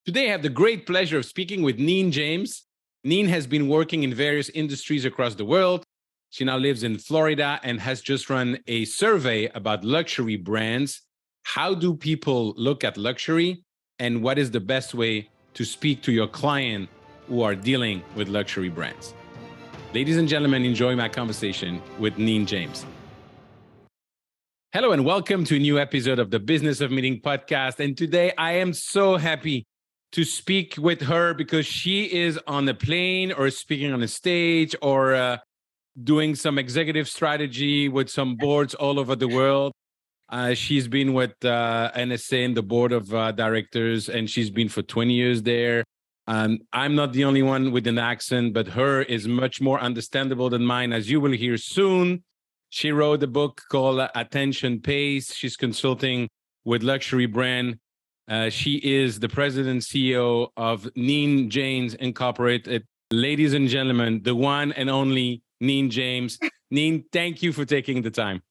Today, I have the great pleasure of speaking with Neen James. Neen has been working in various industries across the world. She now lives in Florida and has just run a survey about luxury brands. How do people look at luxury? And what is the best way to speak to your client who are dealing with luxury brands? Ladies and gentlemen, enjoy my conversation with Neen James. Hello and welcome to a new episode of the Business of Meeting podcast. And today I am so happy to speak with her because she is on a plane or speaking on a stage or doing some executive strategy with some boards all over the world. She's been with NSA in the board of directors, and she's been for 20 years there. I'm not the only one with an accent, but her is much more understandable than mine, as you will hear soon. She wrote a book called Attention Pace. She's consulting with luxury brand. She is the president and CEO of Neen James Incorporated. Ladies and gentlemen, the one and only Neen James. Neen, thank you for taking the time.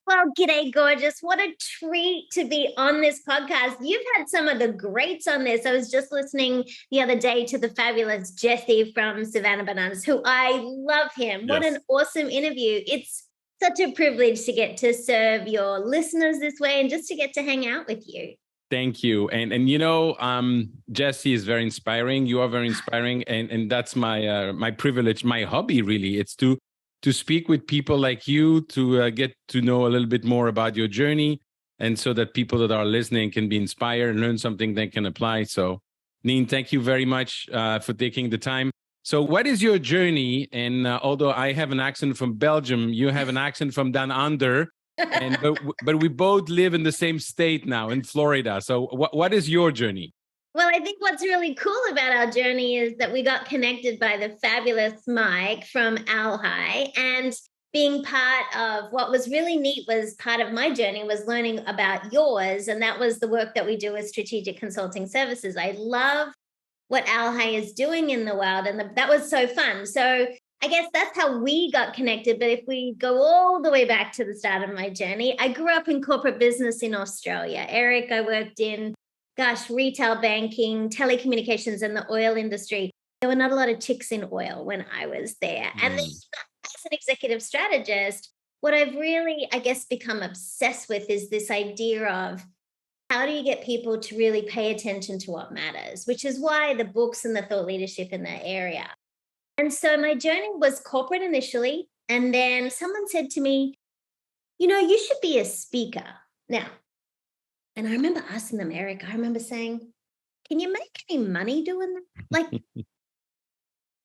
Well, g'day, gorgeous. What a treat to be on this podcast. You've had some of the greats on this. I was just listening the other day to the fabulous Jesse from Savannah Bananas, who I love him. Yes. What an awesome interview. It's such a privilege to get to serve your listeners this way and just to get to hang out with you. Thank you. And you know, Jesse is very inspiring. You are very inspiring. And that's my privilege, my hobby, really. It's to speak with people like you, to get to know a little bit more about your journey. And so that people that are listening can be inspired and learn something they can apply. So Neen, thank you very much for taking the time. So what is your journey? And although I have an accent from Belgium, you have an accent from down under. But we both live in the same state now in Florida. So what is your journey? Well, I think what's really cool about our journey is that we got connected by the fabulous Mike from Alhi, and being part of what was really neat was part of my journey was learning about yours. And that was the work that we do with strategic consulting services. I love what Alhi is doing in the world. And that was so fun. So I guess that's how we got connected. But if we go all the way back to the start of my journey, I grew up in corporate business in Australia. Eric, I worked in, retail banking, telecommunications, and the oil industry. There were not a lot of chicks in oil when I was there. And then as an executive strategist, what I've really, become obsessed with is this idea of how do you get people to really pay attention to what matters, which is why the books and the thought leadership in that area. And so my journey was corporate initially. And then someone said to me, you should be a speaker. Now, and I remember asking them, Eric, I remember saying, can you make any money doing that? Like,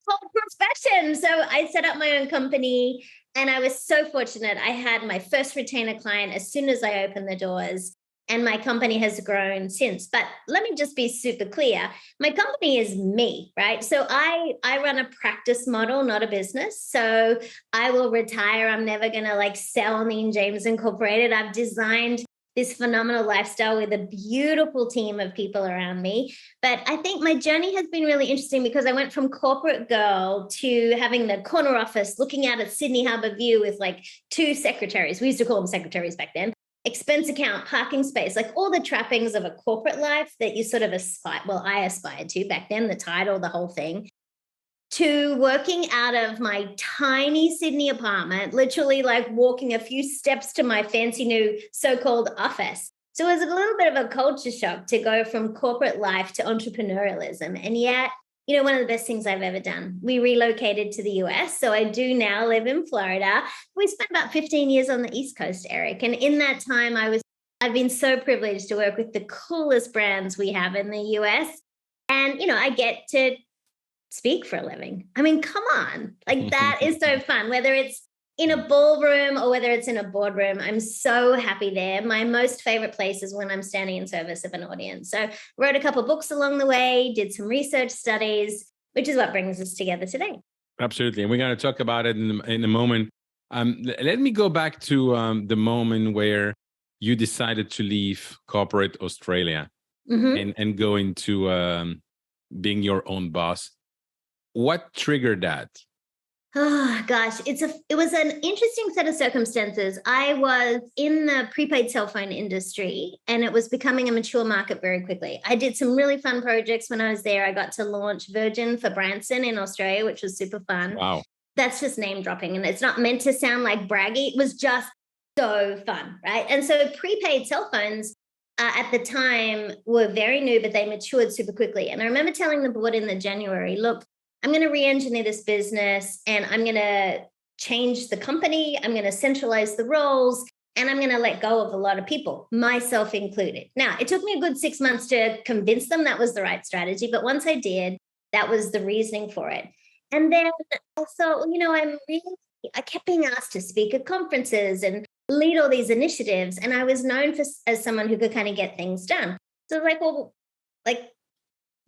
whole profession. So I set up my own company, and I was so fortunate. I had my first retainer client as soon as I opened the doors. And my company has grown since. But let me just be super clear. My company is me, right? So I run a practice model, not a business. So I will retire. I'm never going to sell Neen James Incorporated. I've designed this phenomenal lifestyle with a beautiful team of people around me. But I think my journey has been really interesting because I went from corporate girl to having the corner office, looking out at Sydney Harbour View with 2 secretaries. We used to call them secretaries back then. Expense account, parking space, all the trappings of a corporate life that you sort of I aspired to back then, the title, the whole thing, to working out of my tiny Sydney apartment, literally walking a few steps to my fancy new so-called office. So it was a little bit of a culture shock to go from corporate life to entrepreneurialism. And yet, one of the best things I've ever done. We relocated to the US. So I do now live in Florida. We spent about 15 years on the East Coast, Eric. And in that time, I've been so privileged to work with the coolest brands we have in the US. And, I get to speak for a living. I mean, come on. That is so fun, whether it's in a ballroom or whether it's in a boardroom. I'm so happy there. My most favorite place is when I'm standing in service of an audience. So wrote a couple of books along the way, did some research studies, which is what brings us together today. Absolutely. And we're going to talk about it in a moment. Let me go back to the moment where you decided to leave corporate Australia and go into being your own boss. What triggered that? Oh gosh, it was an interesting set of circumstances. I was in the prepaid cell phone industry and it was becoming a mature market very quickly. I did some really fun projects when I was there. I got to launch Virgin for Branson in Australia, which was super fun. Wow. That's just name dropping and it's not meant to sound like braggy. It was just so fun, right? And so prepaid cell phones at the time were very new, but they matured super quickly. And I remember telling the board in the January, look, I'm going to re-engineer this business and I'm going to change the company. I'm going to centralize the roles and I'm going to let go of a lot of people, myself included. Now, it took me a good 6 months to convince them that was the right strategy. But once I did, that was the reasoning for it. And then I thought, I kept being asked to speak at conferences and lead all these initiatives. And I was known as someone who could kind of get things done. So I was like, well, like,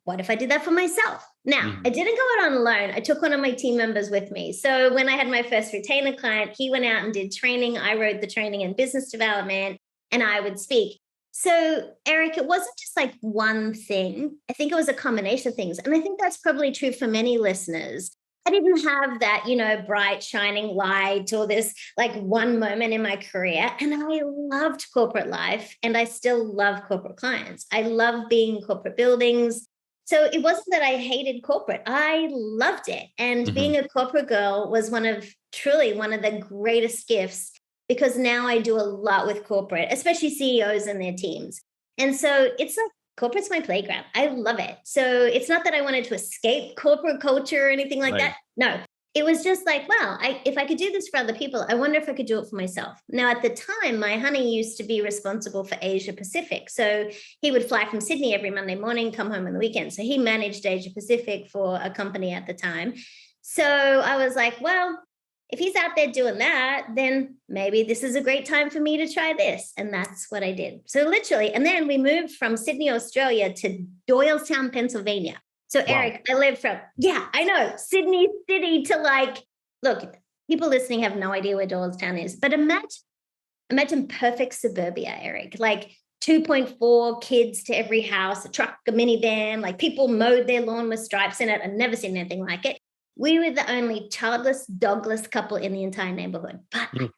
what if I did that for myself? Now, I didn't go it on alone. I took one of my team members with me. So when I had my first retainer client, he went out and did training. I wrote the training and business development, and I would speak. So, Eric, it wasn't just like one thing. I think it was a combination of things. And I think that's probably true for many listeners. I didn't have that, bright, shining light or this like one moment in my career. And I loved corporate life and I still love corporate clients. I love being in corporate buildings. So it wasn't that I hated corporate. I loved it. And being a corporate girl was truly one of the greatest gifts because now I do a lot with corporate, especially CEOs and their teams. And so it's like corporate's my playground. I love it. So it's not that I wanted to escape corporate culture or anything like that. No, it was just like, wow, if I could do this for other people, I wonder if I could do it for myself. Now, at the time, my honey used to be responsible for Asia Pacific. So he would fly from Sydney every Monday morning, come home on the weekend. So he managed Asia Pacific for a company at the time. So I was like, well, if he's out there doing that, then maybe this is a great time for me to try this. And that's what I did. So literally, and then we moved from Sydney, Australia to Doylestown, Pennsylvania. So Eric, I lived from, I know, Sydney City to look, people listening have no idea where Doylestown is, but imagine perfect suburbia, Eric, like 2.4 kids to every house, a truck, a minivan, like people mowed their lawn with stripes in it. I've never seen anything like it. We were the only childless, dogless couple in the entire neighborhood, but I loved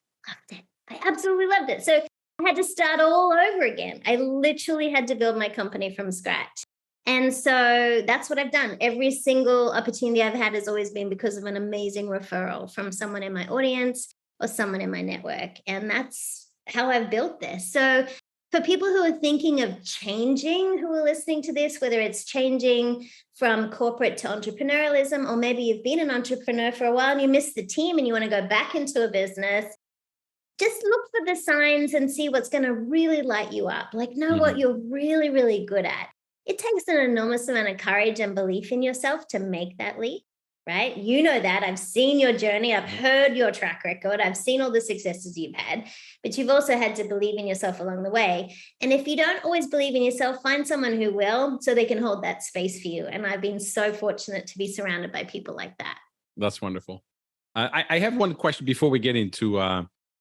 it. I absolutely loved it. So I had to start all over again. I literally had to build my company from scratch. And so that's what I've done. Every single opportunity I've had has always been because of an amazing referral from someone in my audience or someone in my network. And that's how I've built this. So for people who are thinking of changing, who are listening to this, whether it's changing from corporate to entrepreneurialism, or maybe you've been an entrepreneur for a while and you missed the team and you want to go back into a business, just look for the signs and see what's going to really light you up. Like, know what you're really, really good at. It takes an enormous amount of courage and belief in yourself to make that leap, right? You know that. I've seen your journey. I've heard your track record. I've seen all the successes you've had, but you've also had to believe in yourself along the way. And if you don't always believe in yourself, find someone who will so they can hold that space for you. And I've been so fortunate to be surrounded by people like that. That's wonderful. I have one question before we get into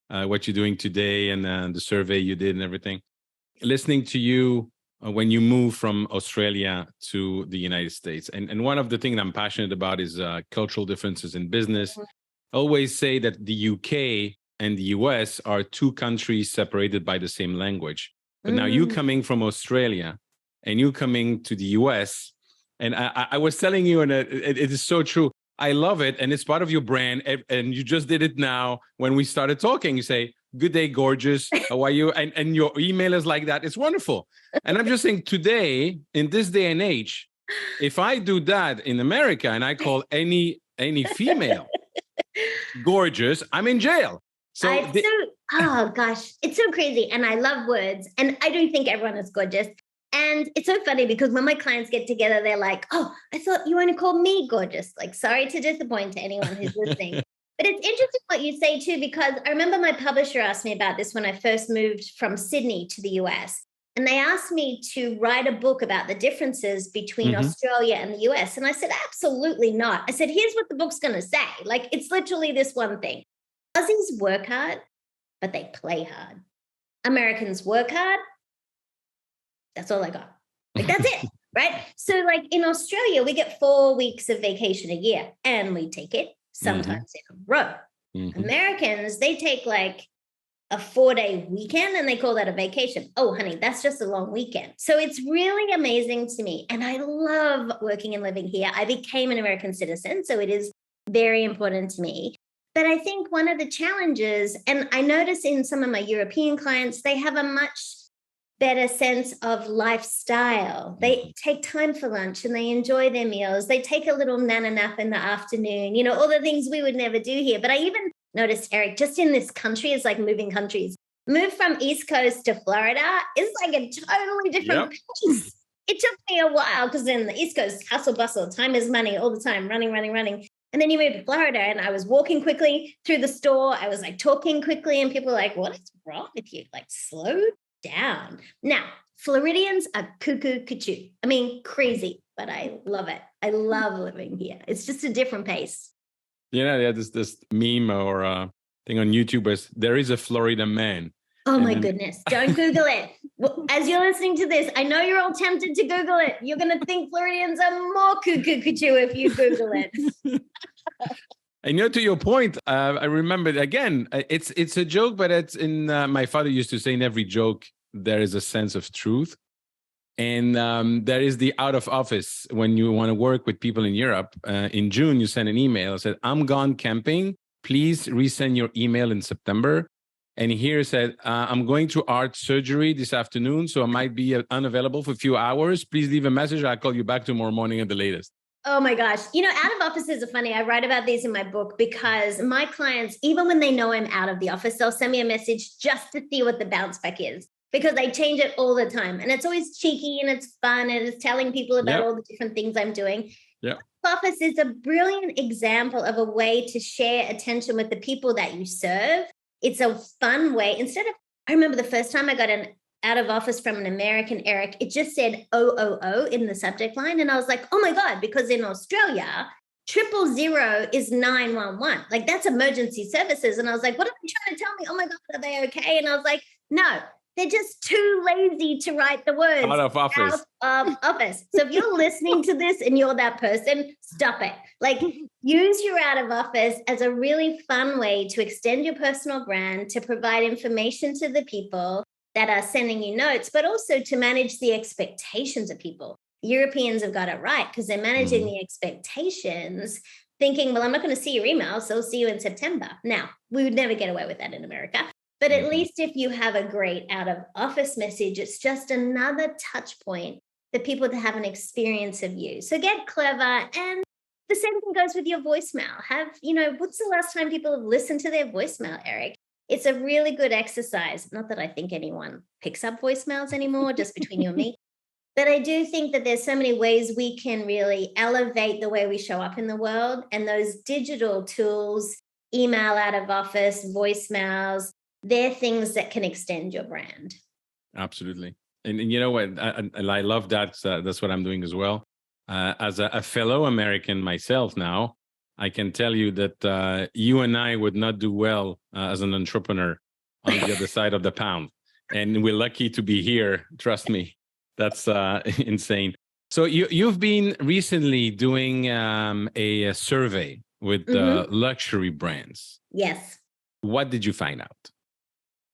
what you're doing today and the survey you did and everything. Listening to you, when you move from Australia to the United States. And one of the things I'm passionate about is cultural differences in business. I always say that the UK and the US are two countries separated by the same language. But now you coming from Australia and you coming to the US, and I was telling you, and it is so true. I love it. And it's part of your brand. And you just did it now when we started talking. You say, "Good day, gorgeous. How are you?" And your email is like that. It's wonderful. And I'm just saying today, in this day and age, if I do that in America and I call any female gorgeous, I'm in jail. Oh gosh, it's so crazy. And I love words. And I do think everyone is gorgeous. And it's so funny because when my clients get together, they're like, "Oh, I thought you only called me gorgeous." Like, sorry to disappoint anyone who's listening. But it's interesting what you say too, because I remember my publisher asked me about this when I first moved from Sydney to the US. And they asked me to write a book about the differences between Australia and the US. And I said, absolutely not. I said, here's what the book's going to say. Like, it's literally this one thing. Aussies work hard, but they play hard. Americans work hard. That's all I got. Like, that's it. Right. So like in Australia, we get 4 weeks of vacation a year and we take it sometimes in a row. Mm-hmm. Americans, they take like a 4-day weekend and they call that a vacation. Oh, honey, that's just a long weekend. So it's really amazing to me. And I love working and living here. I became an American citizen, so it is very important to me. But I think one of the challenges, and I notice in some of my European clients, they have a much better sense of lifestyle. They take time for lunch and they enjoy their meals. They take a little nana nap in the afternoon, you know, all the things we would never do here. But I even noticed, Eric, just in this country, it's like moving countries. Move from East Coast to Florida is like a totally different pace. It took me a while because in the East Coast, hustle bustle, time is money all the time, running. And then you move to Florida and I was walking quickly through the store. I was like talking quickly and people were like, what is wrong with you? Like slow down. Now, Floridians are cuckoo cuckoo. I mean, crazy, but I love it. I love living here. It's just a different pace. Yeah, this meme or thing on YouTube is there is a Florida man. Oh my goodness. Don't Google it. As you're listening to this, I know you're all tempted to Google it. You're going to think Floridians are more cuckoo cuckoo if you Google it. And to your point, I remember again, it's a joke, but it's in my father used to say in every joke, there is a sense of truth. And there is the out of office when you want to work with people in Europe. In June, you send an email. I said, I'm gone camping. Please resend your email in September. And here said, I'm going through art surgery this afternoon, so I might be unavailable for a few hours. Please leave a message. I'll call you back tomorrow morning at the latest. Oh my gosh. Out of offices are funny. I write about these in my book because my clients, even when they know I'm out of the office, they'll send me a message just to see what the bounce back is because I change it all the time. And it's always cheeky and it's fun and it's telling people about all the different things I'm doing. Yeah. Office is a brilliant example of a way to share attention with the people that you serve. It's a fun way. I remember the first time I got an out of office from an American, Eric, it just said 000 in the subject line. And I was like, oh my God, because in Australia, 000 is 911. Like that's emergency services. And I was like, what are they trying to tell me? Oh my God, are they okay? And I was like, no, they're just too lazy to write the words out of office. Out of office. So if you're listening to this and you're that person, stop it. Like use your out of office as a really fun way to extend your personal brand, to provide information to the people that are sending you notes, but also to manage the expectations of people. Europeans have got it right because they're managing the expectations, thinking, well, I'm not going to see your email, so I'll see you in September. Now, we would never get away with that in America. But at least if you have a great out of office message, it's just another touch point for people to have an experience of you. So get clever. And the same thing goes with your voicemail. What's the last time people have listened to their voicemail, Eric? It's a really good exercise. Not that I think anyone picks up voicemails anymore, just between you and me. But I do think that there's so many ways we can really elevate the way we show up in the world. And those digital tools, email out of office, voicemails, they're things that can extend your brand. Absolutely. And you know what? I love that. That's what I'm doing as well. As a fellow American myself now, I can tell you that you and I would not do well as an entrepreneur on the other side of the pound. And we're lucky to be here. Trust me. That's insane. So you've been recently doing a survey with luxury brands. Yes. What did you find out?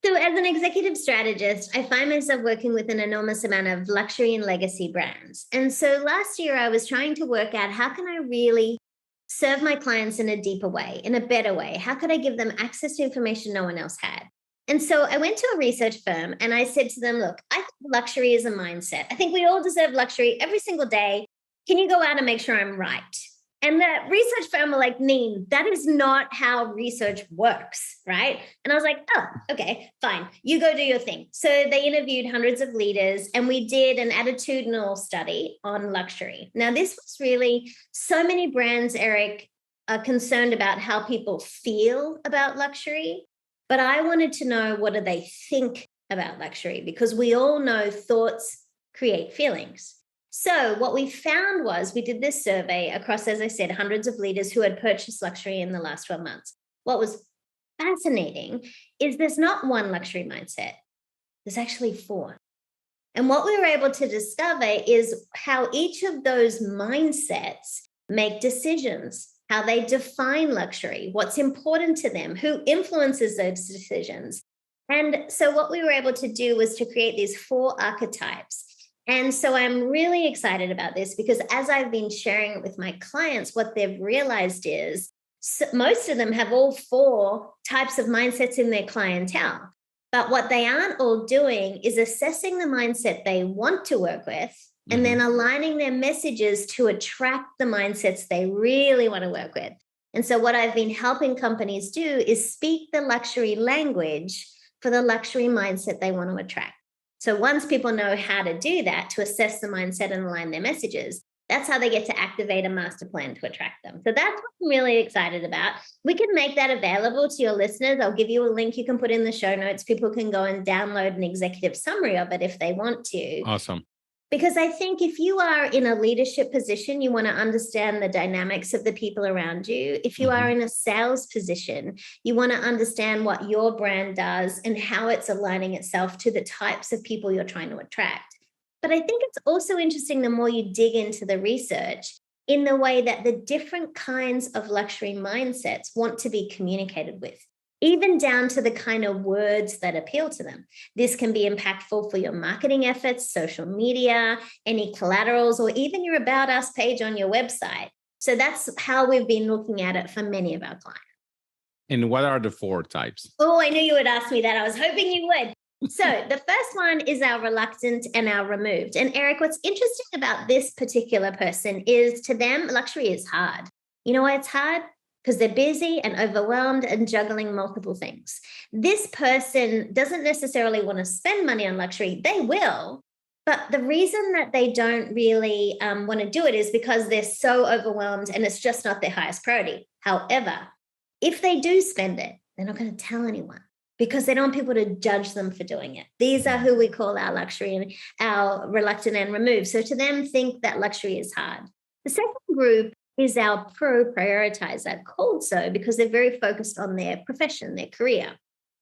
So as an executive strategist, I find myself working with an enormous amount of luxury and legacy brands. And so last year I was trying to work out how can I really serve my clients in a deeper way, in a better way? How could I give them access to information no one else had? And so I went to a research firm and I said to them, look, I think luxury is a mindset. I think we all deserve luxury every single day. Can you go out and make sure I'm right? And the research firm were like, Neen, that is not how research works, right? And I was like, oh, okay, fine. You go do your thing. So they interviewed hundreds of leaders and we did an attitudinal study on luxury. Now, this was really so many brands, Eric, are concerned about how people feel about luxury. But I wanted to know, what do they think about luxury? Because we all know thoughts create feelings. So what we found was we did this survey across, as I said, hundreds of leaders who had purchased luxury in the last 12 months. What was fascinating is there's not one luxury mindset. There's actually 4. And what we were able to discover is how each of those mindsets make decisions, how they define luxury, what's important to them, who influences those decisions. And so what we were able to do was to create these 4 archetypes. And so I'm really excited about this because as I've been sharing it with my clients, what they've realized is most of them have all 4 types of mindsets in their clientele. But what they aren't all doing is assessing the mindset they want to work with and then aligning their messages to attract the mindsets they really want to work with. And so what I've been helping companies do is speak the luxury language for the luxury mindset they want to attract. So once people know how to do that, to assess the mindset and align their messages, that's how they get to activate a master plan to attract them. So that's what I'm really excited about. We can make that available to your listeners. I'll give you a link you can put in the show notes. People can go and download an executive summary of it if they want to. Awesome. Because I think if you are in a leadership position, you want to understand the dynamics of the people around you. If you are in a sales position, you want to understand what your brand does and how it's aligning itself to the types of people you're trying to attract. But I think it's also interesting the more you dig into the research in the way that the different kinds of luxury mindsets want to be communicated with, even down to the kind of words that appeal to them. This can be impactful for your marketing efforts, social media, any collaterals, or even your About Us page on your website. So that's how we've been looking at it for many of our clients. And what are the 4 types? Oh, I knew you would ask me that. I was hoping you would. So the first one is our reluctant and our removed. And Eric, what's interesting about this particular person is to them, luxury is hard. You know why it's hard? Because they're busy and overwhelmed and juggling multiple things. This person doesn't necessarily want to spend money on luxury. They will. But the reason that they don't really want to do it is because they're so overwhelmed and it's just not their highest priority. However, if they do spend it, they're not going to tell anyone because they don't want people to judge them for doing it. These are who we call our luxury and our reluctant and removed. So to them, think that luxury is hard. The second group is our pro-prioritizer, called so because they're very focused on their profession, their career.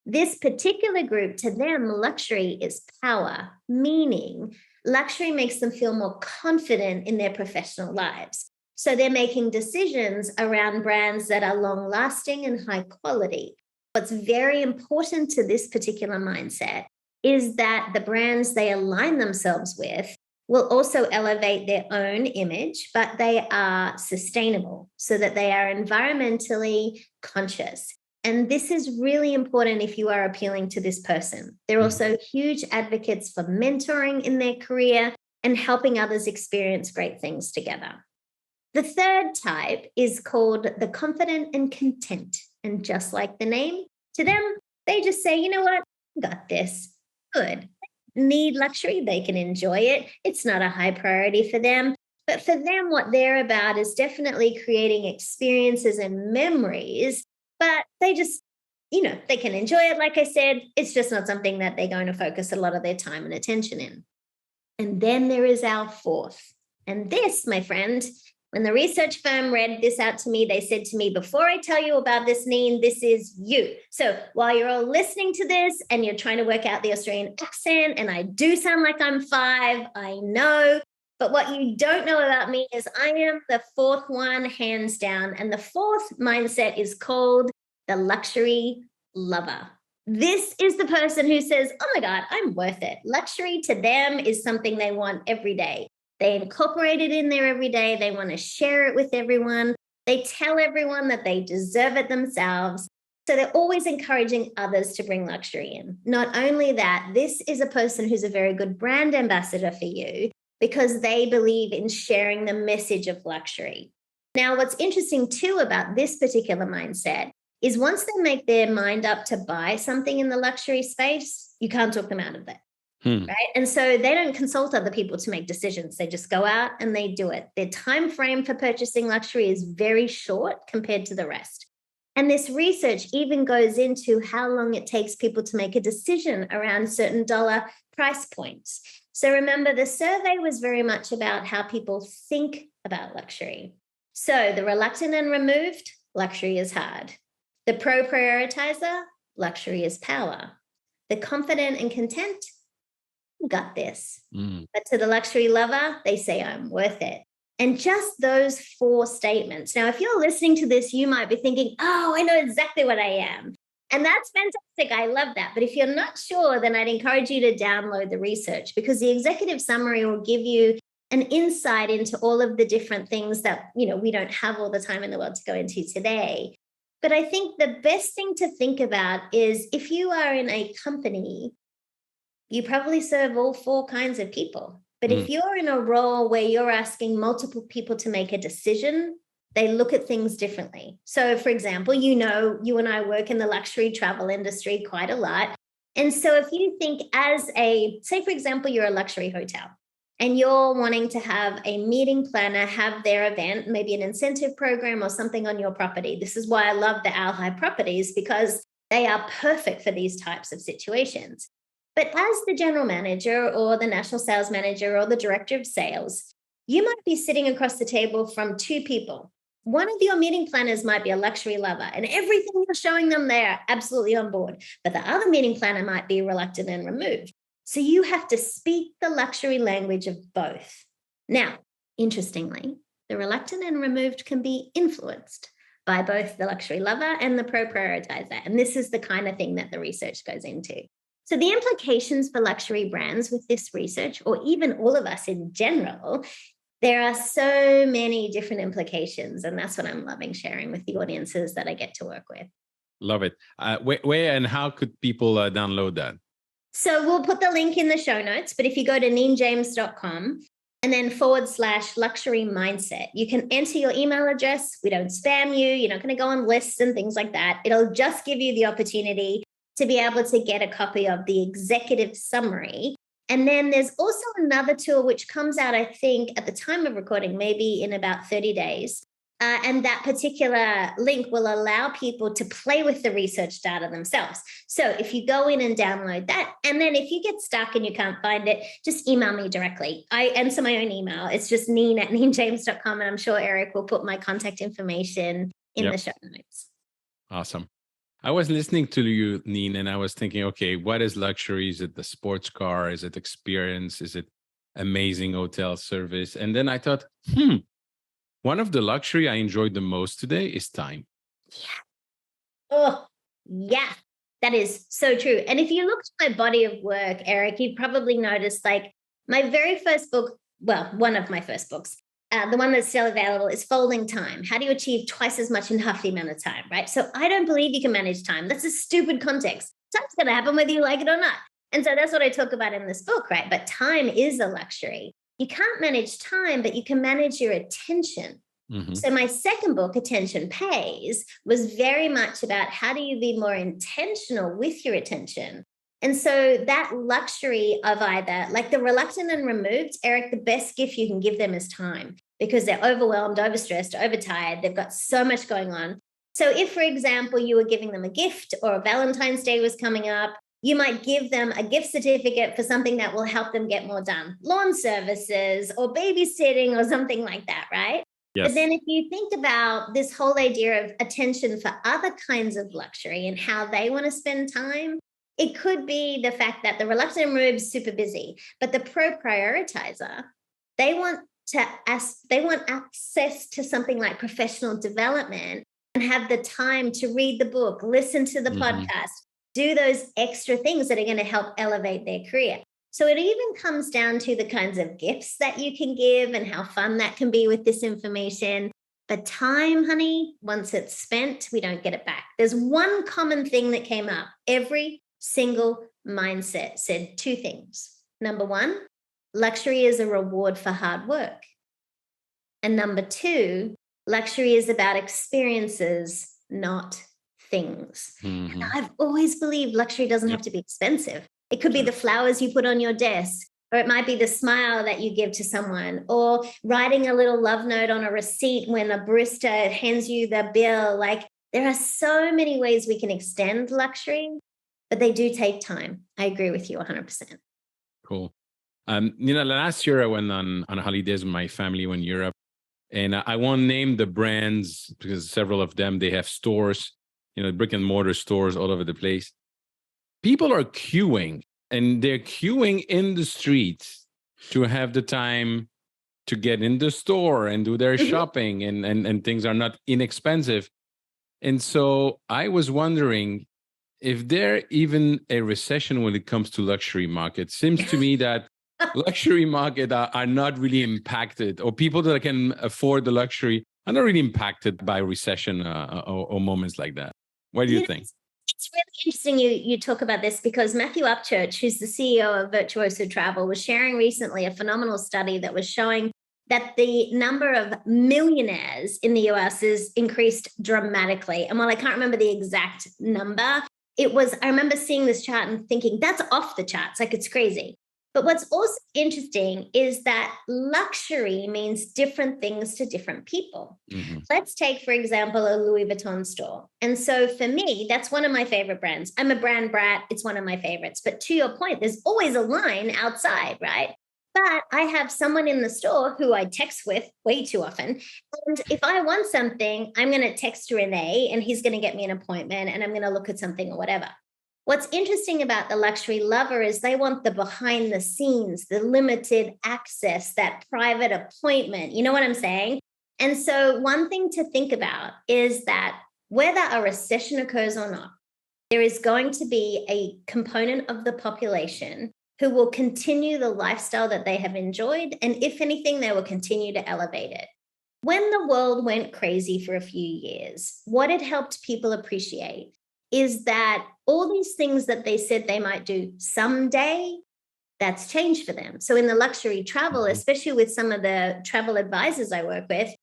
This particular group, to them, luxury is power, meaning luxury makes them feel more confident in their professional lives. So they're making decisions around brands that are long-lasting and high quality. What's very important to this particular mindset is that the brands they align themselves with will also elevate their own image, but they are sustainable so that they are environmentally conscious. And this is really important if you are appealing to this person. They're also huge advocates for mentoring in their career and helping others experience great things together. The third type is called the confident and content. And just like the name, to them, they just say, you know what, got this, good. Need luxury, they can enjoy it. It's not a high priority for them. But for them, what they're about is definitely creating experiences and memories, but they just, they can enjoy it. Like I said, it's just not something that they're going to focus a lot of their time and attention in. And then there is our 4th. And this, my friend, when the research firm read this out to me, they said to me, before I tell you about this, Neen, this is you. So while you're all listening to this and you're trying to work out the Australian accent, and I do sound like I'm 5, I know, but what you don't know about me is I am the 4th one, hands down. And the 4th mindset is called the luxury lover. This is the person who says, oh my God, I'm worth it. Luxury to them is something they want every day. They incorporate it in there every day. They want to share it with everyone. They tell everyone that they deserve it themselves. So they're always encouraging others to bring luxury in. Not only that, this is a person who's a very good brand ambassador for you because they believe in sharing the message of luxury. Now, what's interesting too about this particular mindset is once they make their mind up to buy something in the luxury space, you can't talk them out of that. Right. And so they don't consult other people to make decisions. They just go out and they do it. Their time frame for purchasing luxury is very short compared to the rest. And this research even goes into how long it takes people to make a decision around certain dollar price points. So remember, the survey was very much about how people think about luxury. So the reluctant and removed, luxury is hard. The pro-prioritizer, luxury is power. The confident and content, got this. But to the luxury lover, they say, I'm worth it. And just those 4 statements. Now, if you're listening to this, you might be thinking, oh, I know exactly what I am. And that's fantastic. I love that. But if you're not sure, then I'd encourage you to download the research, because the executive summary will give you an insight into all of the different things that, we don't have all the time in the world to go into today. But I think the best thing to think about is, if you are in a company, you probably serve all 4 kinds of people. But if you're in a role where you're asking multiple people to make a decision, they look at things differently. So, for example, you and I work in the luxury travel industry quite a lot. And so if you think say, for example, you're a luxury hotel and you're wanting to have a meeting planner have their event, maybe an incentive program or something on your property. This is why I love the Al High properties, because they are perfect for these types of situations. But as the general manager or the national sales manager or the director of sales, you might be sitting across the table from 2 people. One of your meeting planners might be a luxury lover, and everything you're showing them, they're absolutely on board. But the other meeting planner might be reluctant and removed. So you have to speak the luxury language of both. Now, interestingly, the reluctant and removed can be influenced by both the luxury lover and the pro prioritizer. And this is the kind of thing that the research goes into. So the implications for luxury brands with this research, or even all of us in general, there are so many different implications. And that's what I'm loving sharing with the audiences that I get to work with. Love it. Where and how could people download that? So we'll put the link in the show notes, but if you go to neenjames.com and then /luxury mindset, you can enter your email address. We don't spam you. You're not going to go on lists and things like that. It'll just give you the opportunity to be able to get a copy of the executive summary. And then there's also another tool which comes out, I think, at the time of recording, maybe in about 30 days. And that particular link will allow people to play with the research data themselves. So if you go in and download that, and then if you get stuck and you can't find it, just email me directly. I answer my own email. It's just neen@neenjames.com. And I'm sure Eric will put my contact information in the show notes. Awesome. I was listening to you, Neen, and I was thinking, okay, what is luxury? Is it the sports car? Is it experience? Is it amazing hotel service? And then I thought, one of the luxury I enjoyed the most today is time. Yeah. Oh, yeah. That is so true. And if you look at my body of work, Eric, you'd probably notice, like, my very first book, well, one of my first books, the one that's still available, is Folding Time. How do you achieve twice as much in half the amount of time, right? So I don't believe you can manage time. That's a stupid context. Time's going to happen whether you like it or not. And so that's what I talk about in this book, right? But time is a luxury. You can't manage time, but you can manage your attention. Mm-hmm. So my second book, Attention Pays, was very much about how do you be more intentional with your attention. And so that luxury of either, like the reluctant and removed, Eric, the best gift you can give them is time, because they're overwhelmed, overstressed, overtired. They've got so much going on. So if, for example, you were giving them a gift, or a Valentine's Day was coming up, you might give them a gift certificate for something that will help them get more done. Lawn services or babysitting or something like that, right? Yes. But then if you think about this whole idea of attention for other kinds of luxury and how they want to spend time, it could be the fact that the reluctant and removed is super busy, but the pro prioritizer, they want access to something like professional development and have the time to read the book, listen to the podcast, do those extra things that are going to help elevate their career. So it even comes down to the kinds of gifts that you can give and how fun that can be with this information. But time, honey, once it's spent, we don't get it back. There's one common thing that came up. Every single mindset said 2 things. Number 1, luxury is a reward for hard work. And number 2, luxury is about experiences, not things. Mm-hmm. And I've always believed luxury doesn't have to be expensive. It could be the flowers you put on your desk, or it might be the smile that you give to someone, or writing a little love note on a receipt when a barista hands you the bill. Like, there are so many ways we can extend luxury, but they do take time. I agree with you 100%. Cool. Last year I went on holidays with my family in Europe, and I won't name the brands because several of them, they have stores, brick and mortar stores all over the place. People are queuing, and they're queuing in the streets to have the time to get in the store and do their Mhm. shopping, and things are not inexpensive. And so I was wondering if there even a recession when it comes to luxury market. Seems to me that luxury market are not really impacted, or people that can afford the luxury are not really impacted by recession or moments like that. What do you You know, think? it's really interesting you talk about this because Matthew Upchurch, who's the CEO of Virtuoso Travel, was sharing recently a phenomenal study that was showing that the number of millionaires in the US is increased dramatically. And while I can't remember the exact number, I remember seeing this chart and thinking, that's off the charts. Like it's crazy. But what's also interesting is that luxury means different things to different people. Mhm. Let's take, for example, a Louis Vuitton store. And so for me, that's one of my favorite brands. I'm a brand brat. It's one of my favorites. But to your point, there's always a line outside, right? But I have someone in the store who I text with way too often. And if I want something, I'm going to text Renee and he's going to get me an appointment and I'm going to look at something or whatever. What's interesting about the luxury lover is they want the behind the scenes, the limited access, that private appointment. You know what I'm saying? And so, one thing to think about is that whether a recession occurs or not, there is going to be a component of the population who will continue the lifestyle that they have enjoyed. And if anything, they will continue to elevate it. When the world went crazy for a few years, what it helped people appreciate is that all these things that they said they might do someday, that's changed for them. So in the luxury travel, Mhm. especially with some of the travel advisors I work with,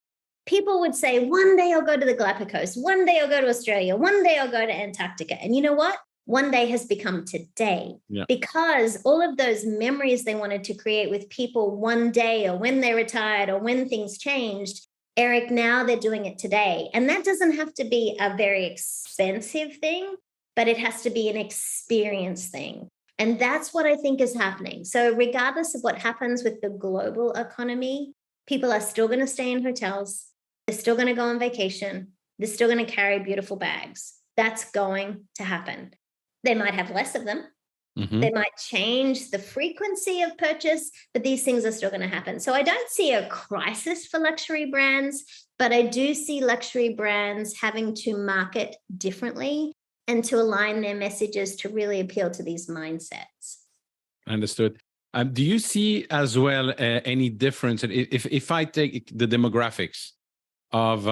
people would say, one day I'll go to the Galapagos, one day I'll go to Australia, one day I'll go to Antarctica. And you know what? One day has become today Yeah. because all of those memories they wanted to create with people one day or when they retired or when things changed, Eric, now they're doing it today. And that doesn't have to be a very expensive thing, but it has to be an experience thing. And that's what I think is happening. So, regardless of what happens with the global economy, people are still going to stay in hotels. They're still going to go on vacation. They're still going to carry beautiful bags. That's going to happen. They might have less of them. They Mhm. might change the frequency of purchase, but these things are still going to happen. So I don't see a crisis for luxury brands, but I do see luxury brands having to market differently and to align their messages to really appeal to these mindsets. Understood. Do you see as well any difference if I take the demographics of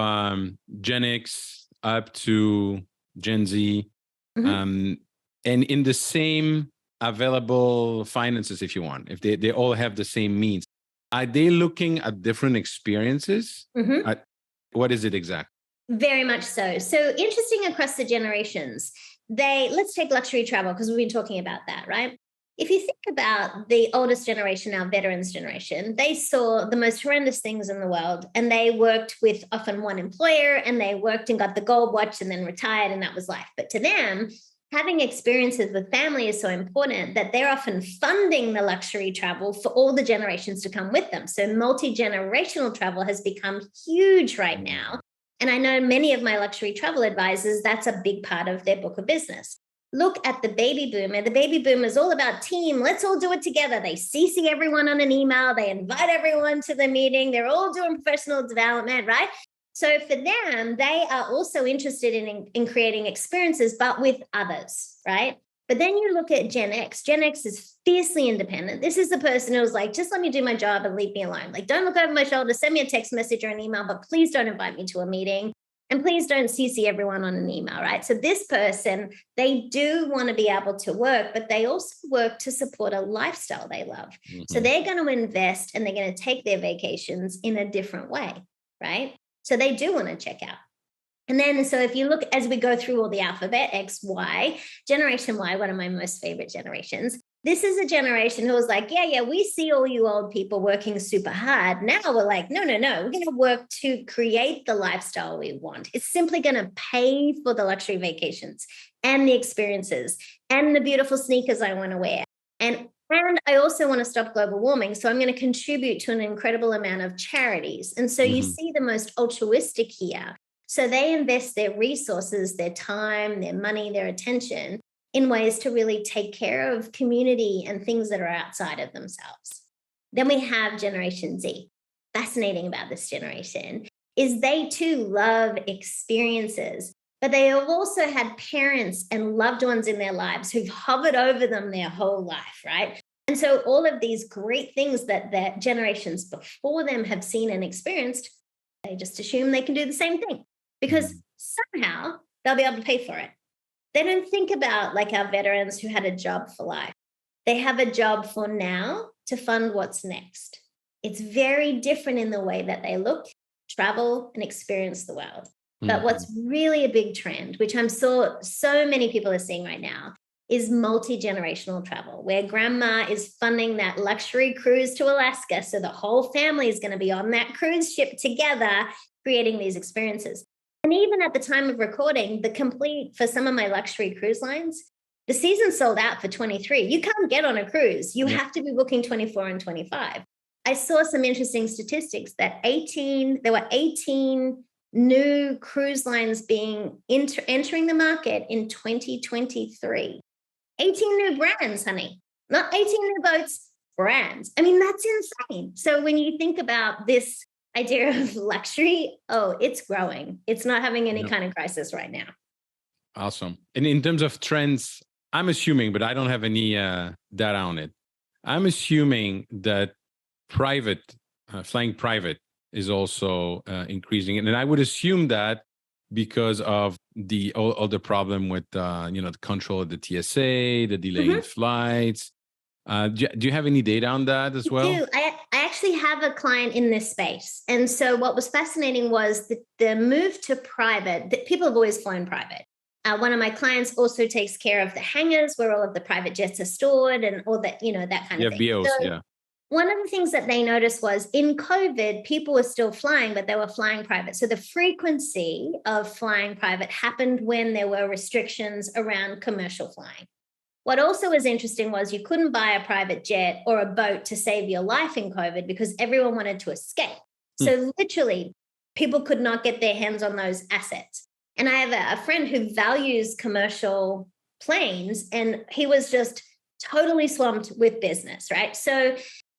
Gen X up to Gen Z, Mhm. um, and in the same available finances, if you want, if they all have the same means, are they looking at different experiences? Mhm. At, what is it exactly? Very much so. So interesting across the generations. Let's take luxury travel because we've been talking about that, right? If you think about the oldest generation, our veterans generation, they saw the most horrendous things in the world and they worked with often one employer and they worked and got the gold watch and then retired and that was life. But to them, having experiences with family is so important that they're often funding the luxury travel for all the generations to come with them. So multi-generational travel has become huge right now. And I know many of my luxury travel advisors, that's a big part of their book of business. Look at the baby boomer. The baby boomer is all about team. Let's all do it together. They CC everyone on an email. They invite everyone to the meeting. They're all doing professional development, right? So for them, they are also interested in creating experiences, but with others, right? But then you look at Gen X. Gen X is fiercely independent. This is the person who was like, just let me do my job and leave me alone. Like, don't look over my shoulder, send me a text message or an email, but please don't invite me to a meeting. And please don't CC everyone on an email, right? So this person, they do want to be able to work, but they also work to support a lifestyle they love. So Mhm. they're going to invest and they're going to take their vacations in a different way, right? So they do want to check out. And then, so if you look as we go through all the alphabet, X, Y, Generation Y, one of my most favorite generations, this is a generation who was like, yeah, we see all you old people working super hard. Now we're like, no, we're going to work to create the lifestyle we want. It's simply going to pay for the luxury vacations and the experiences and the beautiful sneakers I want to wear. And I also want to stop global warming. So I'm going to contribute to an incredible amount of charities. And so you Mhm. see the most altruistic here. So they invest their resources, their time, their money, their attention in ways to really take care of community and things that are outside of themselves. Then we have Generation Z. fascinating about this generation is they too love experiences, but they have also had parents and loved ones in their lives who've hovered over them their whole life, right? And so all of these great things that their generations before them have seen and experienced, they just assume they can do the same thing because somehow they'll be able to pay for it. They don't think about like our veterans who had a job for life. They have a job for now to fund what's next. It's very different in the way that they look, travel, and experience the world. But what's really a big trend, which I'm so many people are seeing right now, is multi-generational travel, where grandma is funding that luxury cruise to Alaska. So the whole family is going to be on that cruise ship together, creating these experiences. And even at the time of recording, for some of my luxury cruise lines, the season sold out for 23. You can't get on a cruise. You have to be booking 24 and 25. I saw some interesting statistics that there were 18 new cruise lines being entering the market in 2023. 18 new brands, honey, not 18 new boats, brands. I mean, that's insane. So when you think about this idea of luxury, it's growing. It's not having any kind of crisis right now. Awesome. And in terms of trends, I'm assuming, but I don't have any data on it. I'm assuming that flying private is also increasing. And I would assume that because of all the problem with the control of the TSA, the delay in flights. Do you have any data on that as well? I do. I actually have a client in this space. And so what was fascinating was the move to private, that people have always flown private. One of my clients also takes care of the hangars where all of the private jets are stored and all that, that kind of thing. BOs, so one of the things that they noticed was in COVID, people were still flying, but they were flying private. So the frequency of flying private happened when there were restrictions around commercial flying. What also was interesting was you couldn't buy a private jet or a boat to save your life in COVID because everyone wanted to escape. So literally, people could not get their hands on those assets. And I have a friend who values commercial planes, and he was just totally swamped with business, right? So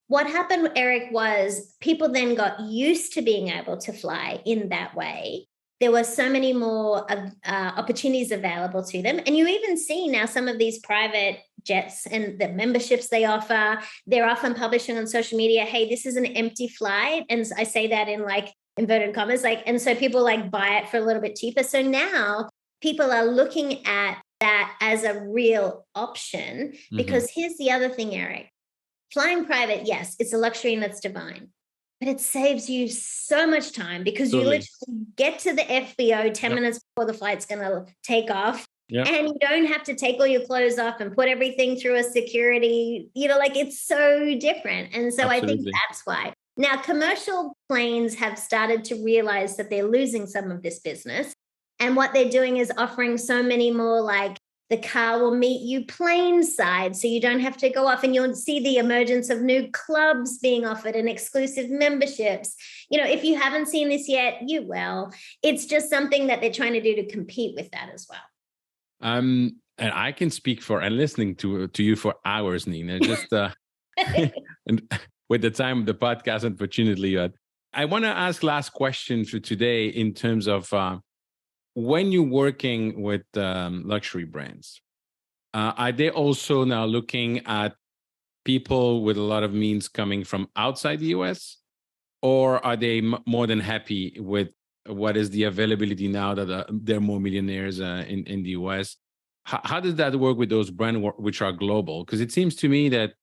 what happened, Eric, was people then got used to being able to fly in that way. There were so many more opportunities available to them. And you even see now some of these private jets and the memberships they offer, they're often publishing on social media, hey, this is an empty flight. And I say that in like inverted commas, and so people buy it for a little bit cheaper. So now people are looking at that as a real option because here's the other thing, Eric. Flying private, yes, it's a luxury and that's divine, but it saves you so much time because you literally get to the FBO 10 minutes before the flight's going to take off. And you don't have to take all your clothes off and put everything through a security, it's so different. And so I think that's why. Now, commercial planes have started to realize that they're losing some of this business. And what they're doing is offering so many more the car will meet you plane side, so you don't have to go off, and you'll see the emergence of new clubs being offered and exclusive memberships. If you haven't seen this yet, you will. It's just something that they're trying to do to compete with that as well. And I can speak for and listening to you for hours, Nina. Just and with the time of the podcast, unfortunately, I want to ask last question for today in terms of. When you're working with luxury brands, are they also now looking at people with a lot of means coming from outside the US? Or are they more than happy with what is the availability now that there are more millionaires in the US? How does that work with those brands which are global? Because it seems to me that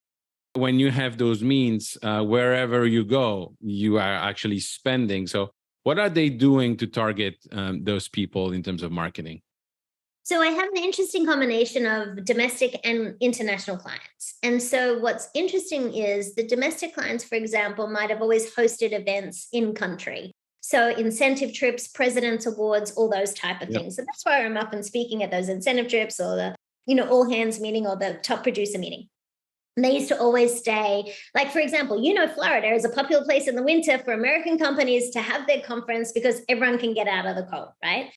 when you have those means, wherever you go, you are actually spending. So what are they doing to target those people in terms of marketing? So I have an interesting combination of domestic and international clients. And so what's interesting is the domestic clients, for example, might have always hosted events in country. So incentive trips, president's awards, all those type of things. So that's why I'm up and speaking at those incentive trips or the, all hands meeting or the top producer meeting. And they used to always stay, for example, Florida is a popular place in the winter for American companies to have their conference because everyone can get out of the cold, right?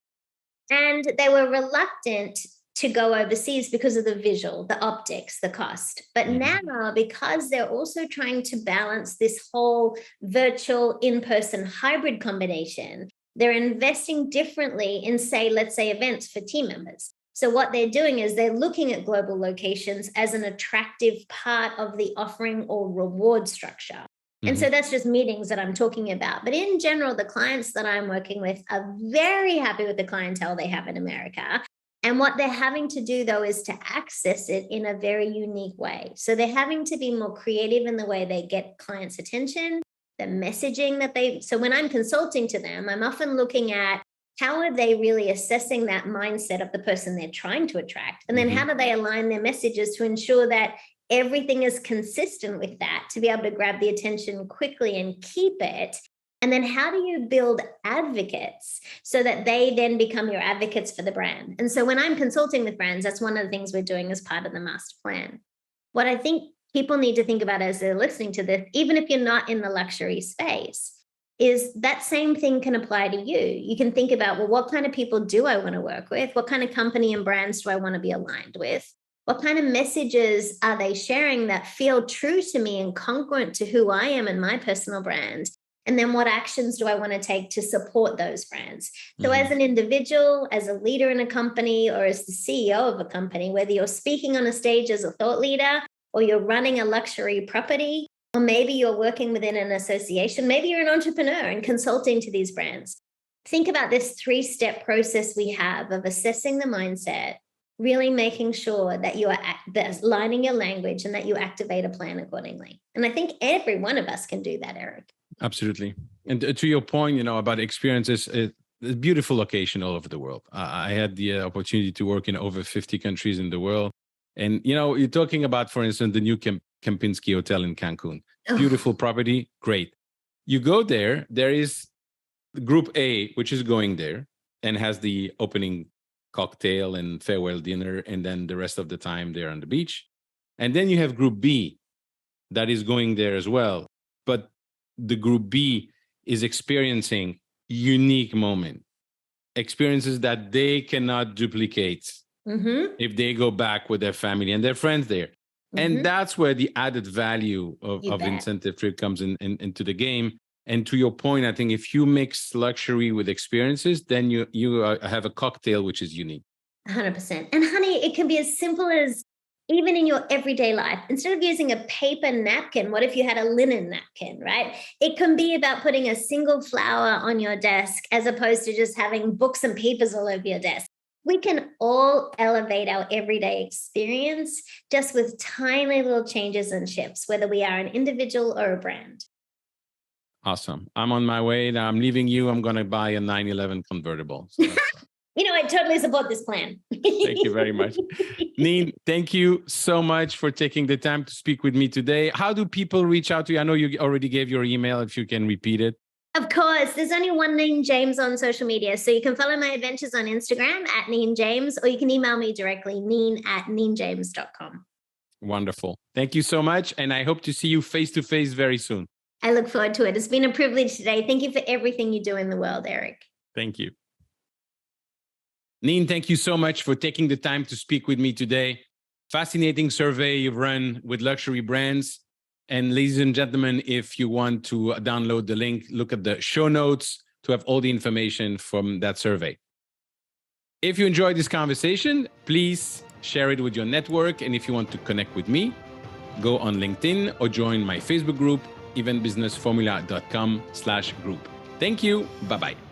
And they were reluctant to go overseas because of the visual, the optics, the cost. But now, because they're also trying to balance this whole virtual in-person hybrid combination, they're investing differently in, say, let's say events for team members. So what they're doing is they're looking at global locations as an attractive part of the offering or reward structure. And so that's just meetings that I'm talking about. But in general, the clients that I'm working with are very happy with the clientele they have in America. And what they're having to do, though, is to access it in a very unique way. So they're having to be more creative in the way they get clients' attention, the messaging that they. So when I'm consulting to them, I'm often looking at how are they really assessing that mindset of the person they're trying to attract? And then how do they align their messages to ensure that everything is consistent with that, to be able to grab the attention quickly and keep it? And then how do you build advocates so that they then become your advocates for the brand? And so when I'm consulting with brands, that's one of the things we're doing as part of the master plan. What I think people need to think about as they're listening to this, even if you're not in the luxury space, is that same thing can apply to you. You can think about, well, what kind of people do I want to work with? What kind of company and brands do I want to be aligned with? What kind of messages are they sharing that feel true to me and congruent to who I am and my personal brand? And then what actions do I want to take to support those brands? So as an individual, as a leader in a company, or as the CEO of a company, whether you're speaking on a stage as a thought leader, or you're running a luxury property, or maybe you're working within an association, maybe you're an entrepreneur and consulting to these brands. Think about this 3-step process we have of assessing the mindset, really making sure that you are aligning your language and that you activate a plan accordingly. And I think every one of us can do that, Eric. Absolutely. And to your point, about experiences, it's a beautiful location all over the world. I had the opportunity to work in over 50 countries in the world. And, you're talking about, for instance, the new Kempinski Hotel in Cancun. Beautiful property. Great. You go there, there is Group A, which is going there and has the opening cocktail and farewell dinner. And then the rest of the time they're on the beach. And then you have Group B that is going there as well. But the Group B is experiencing unique moment, experiences that they cannot duplicate if they go back with their family and their friends there. And that's where the added value of incentive trip comes into the game. And to your point, I think if you mix luxury with experiences, then you have a cocktail which is unique. 100%. And honey, it can be as simple as, even in your everyday life, instead of using a paper napkin, what if you had a linen napkin, right? It can be about putting a single flower on your desk as opposed to just having books and papers all over your desk. We can all elevate our everyday experience just with tiny little changes and shifts, whether we are an individual or a brand. Awesome. I'm on my way. Now I'm leaving you. I'm going to buy a 911 convertible. So I totally support this plan. Thank you very much. Neen, thank you so much for taking the time to speak with me today. How do people reach out to you? I know you already gave your email, if you can repeat it. Of course. There's only one Neen James on social media. So you can follow my adventures on Instagram at Neen James, or you can email me directly, neen@neenjames.com. Wonderful. Thank you so much. And I hope to see you face to face very soon. I look forward to it. It's been a privilege today. Thank you for everything you do in the world, Eric. Thank you. Neen, thank you so much for taking the time to speak with me today. Fascinating survey you've run with luxury brands. And ladies and gentlemen, if you want to download the link, look at the show notes to have all the information from that survey. If you enjoyed this conversation, please share it with your network. And if you want to connect with me, go on LinkedIn or join my Facebook group, eventbusinessformula.com/group. Thank you. Bye-bye.